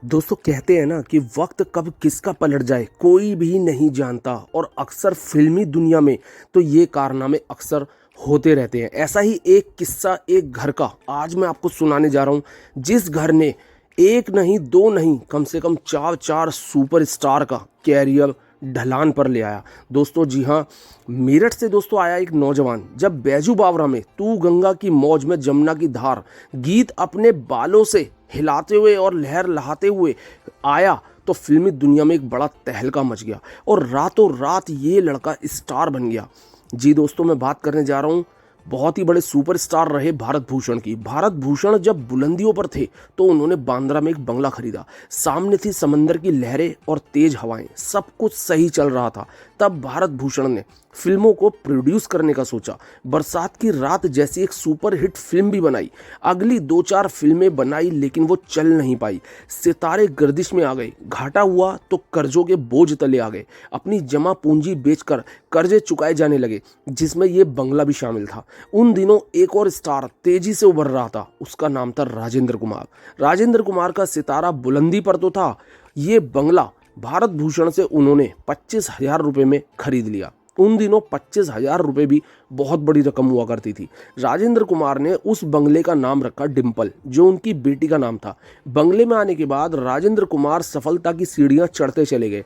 दोस्तों कहते हैं ना कि वक्त कब किसका पलट जाए कोई भी नहीं जानता। और अक्सर फिल्मी दुनिया में तो ये कारनामे अक्सर होते रहते हैं। ऐसा ही एक किस्सा एक घर का आज मैं आपको सुनाने जा रहा हूँ, जिस घर ने एक नहीं दो नहीं कम से कम चार चार सुपरस्टार का कैरियर ढलान पर ले आया। दोस्तों जी हाँ, मेरठ से दोस्तों आया एक नौजवान। जब बैजू बावरा में तू गंगा की मौज में जमुना की धार गीत अपने बालों से हिलाते हुए और लहर लहाते हुए आया तो फिल्मी दुनिया में एक बड़ा तहलका मच गया और रातों रात ये लड़का स्टार बन गया। जी दोस्तों, मैं बात करने जा रहा हूँ बहुत ही बड़े सुपरस्टार रहे भारत भूषण की। भारत भूषण जब बुलंदियों पर थे तो उन्होंने बांद्रा में एक बंगला खरीदा। सामने थी समंदर की लहरें और तेज हवाएं, सब कुछ सही चल रहा था। तब भारत भूषण ने फिल्मों को प्रोड्यूस करने का सोचा। बरसात की रात जैसी एक सुपरहिट फिल्म भी बनाई। अगली दो चार फिल्में बनाई लेकिन वो चल नहीं पाई। सितारे गर्दिश में आ गए। घाटा हुआ तो कर्जों के बोझ तले आ गए। अपनी जमा पूंजी बेचकर कर्जे चुकाए जाने लगे, जिसमें ये बंगला भी शामिल था। उन दिनों एक और स्टार तेजी से उभर रहा था, उसका नाम था राजेंद्र कुमार। राजेंद्र कुमार का सितारा बुलंदी पर तो था। ये बंगला भारत भूषण से उन्होंने 25,000 रुपये में खरीद लिया। उन दिनों 25,000 रुपये भी बहुत बड़ी रकम हुआ करती थी। राजेंद्र कुमार ने उस बंगले का नाम रखा डिम्पल, जो उनकी बेटी का नाम था। बंगले में आने के बाद राजेंद्र कुमार सफलता की सीढ़ियां चढ़ते चले गए।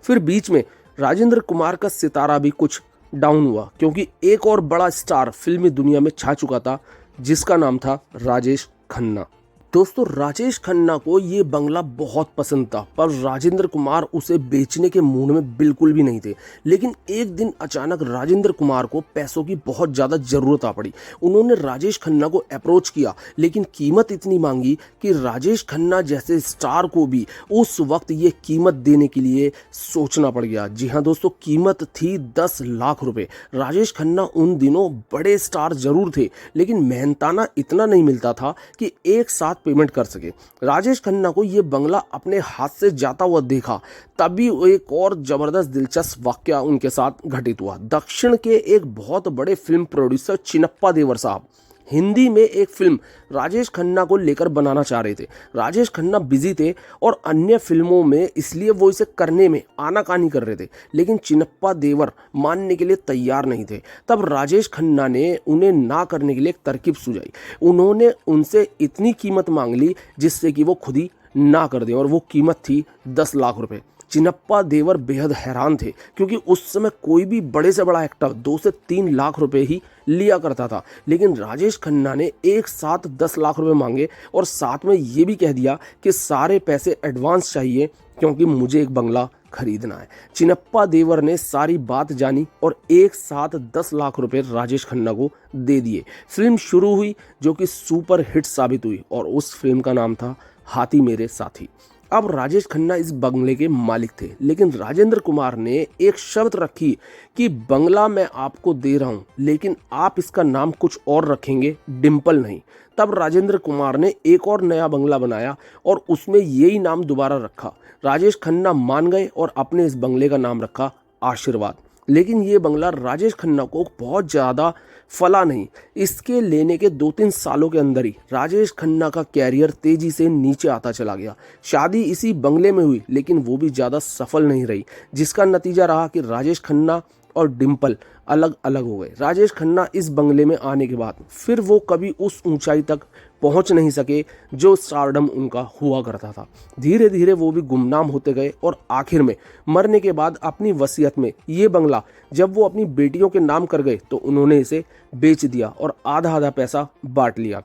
फिर बीच में राजेंद्र कुमार का सितारा भी कुछ डाउन हुआ, क्योंकि एक और बड़ा स्टार फिल्मी दुनिया में छा चुका था, जिसका नाम था राजेश खन्ना। दोस्तों, राजेश खन्ना को ये बंगला बहुत पसंद था, पर राजेंद्र कुमार उसे बेचने के मूड में बिल्कुल भी नहीं थे। लेकिन एक दिन अचानक राजेंद्र कुमार को पैसों की बहुत ज़्यादा ज़रूरत आ पड़ी। उन्होंने राजेश खन्ना को अप्रोच किया, लेकिन कीमत इतनी मांगी कि राजेश खन्ना जैसे स्टार को भी उस वक्त ये कीमत देने के लिए सोचना पड़ गया। जी हाँ दोस्तों, कीमत थी 10 लाख रुपए। राजेश खन्ना उन दिनों बड़े स्टार जरूर थे, लेकिन मेहनताना इतना नहीं मिलता था कि एक साथ पेमेंट कर सके। राजेश खन्ना को यह बंगला अपने हाथ से जाता हुआ देखा, तभी एक और जबरदस्त दिलचस्प वाकया उनके साथ घटित हुआ। दक्षिण के एक बहुत बड़े फिल्म प्रोड्यूसर चिनप्पा देवर साहब हिंदी में एक फिल्म राजेश खन्ना को लेकर बनाना चाह रहे थे। राजेश खन्ना बिजी थे और अन्य फिल्मों में, इसलिए वो इसे करने में आनाकानी कर रहे थे, लेकिन चिनप्पा देवर मानने के लिए तैयार नहीं थे। तब राजेश खन्ना ने उन्हें ना करने के लिए एक तरकीब सुझाई। उन्होंने उनसे इतनी कीमत मांग ली जिससे कि वो खुद ही ना कर दें, और वो कीमत थी 10 लाख रुपए। चिनप्पा देवर बेहद हैरान थे, क्योंकि उस समय कोई भी बड़े से बड़ा एक्टर 2 से 3 लाख रुपए ही लिया करता था। लेकिन राजेश खन्ना ने एक साथ 10 लाख रुपए मांगे और साथ में ये भी कह दिया कि सारे पैसे एडवांस चाहिए, क्योंकि मुझे एक बंगला खरीदना है। चिनप्पा देवर ने सारी बात जानी और एक साथ 10 लाख रुपए राजेश खन्ना को दे दिए। फिल्म शुरू हुई, जो कि सुपर हिट साबित हुई, और उस फिल्म का नाम था हाथी मेरे साथी। अब राजेश खन्ना इस बंगले के मालिक थे, लेकिन राजेंद्र कुमार ने एक शर्त रखी कि बंगला मैं आपको दे रहा हूं, लेकिन आप इसका नाम कुछ और रखेंगे, डिम्पल नहीं। तब राजेंद्र कुमार ने एक और नया बंगला बनाया और उसमें यही नाम दोबारा रखा। राजेश खन्ना मान गए और अपने इस बंगले का नाम रखा आशीर्वाद। लेकिन ये बंगला राजेश खन्ना को बहुत ज़्यादा फला नहीं। इसके लेने के 2-3 सालों के अंदर ही राजेश खन्ना का कैरियर तेजी से नीचे आता चला गया। शादी इसी बंगले में हुई, लेकिन वो भी ज़्यादा सफल नहीं रही, जिसका नतीजा रहा कि राजेश खन्ना और डिम्पल अलग अलग हो गए। राजेश खन्ना इस बंगले में आने के बाद फिर वो कभी उस ऊंचाई तक पहुंच नहीं सके जो स्टारडम उनका हुआ करता था। धीरे धीरे वो भी गुमनाम होते गए और आखिर में मरने के बाद अपनी वसीयत में ये बंगला जब वो अपनी बेटियों के नाम कर गए तो उन्होंने इसे बेच दिया और आधा आधा पैसा बांट लिया।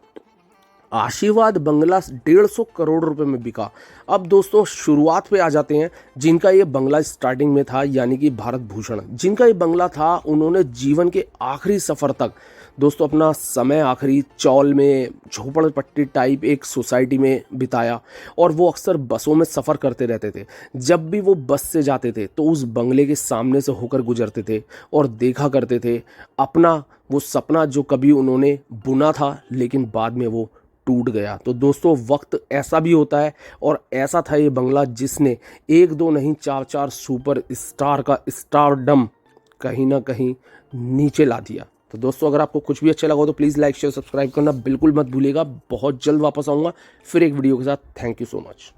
आशीर्वाद बंगला 150 करोड़ रुपए में बिका। अब दोस्तों शुरुआत पे आ जाते हैं। जिनका ये बंगला स्टार्टिंग में था, यानी कि भारत भूषण, जिनका ये बंगला था, उन्होंने जीवन के आखिरी सफ़र तक दोस्तों अपना समय आखिरी चौल में झोपड़पट्टी टाइप एक सोसाइटी में बिताया, और वो अक्सर बसों में सफ़र करते रहते थे। जब भी वो बस से जाते थे तो उस बंगले के सामने से होकर गुजरते थे और देखा करते थे अपना वो सपना जो कभी उन्होंने बुना था, लेकिन बाद में वो टूट गया। तो दोस्तों वक्त ऐसा भी होता है, और ऐसा था ये बंगला जिसने एक दो नहीं चार चार सुपर स्टार का स्टारडम कहीं ना कहीं नीचे ला दिया। तो दोस्तों अगर आपको कुछ भी अच्छा लगा हो तो प्लीज़ लाइक शेयर सब्सक्राइब करना बिल्कुल मत भूलिएगा। बहुत जल्द वापस आऊँगा फिर एक वीडियो के साथ। Thank you so much.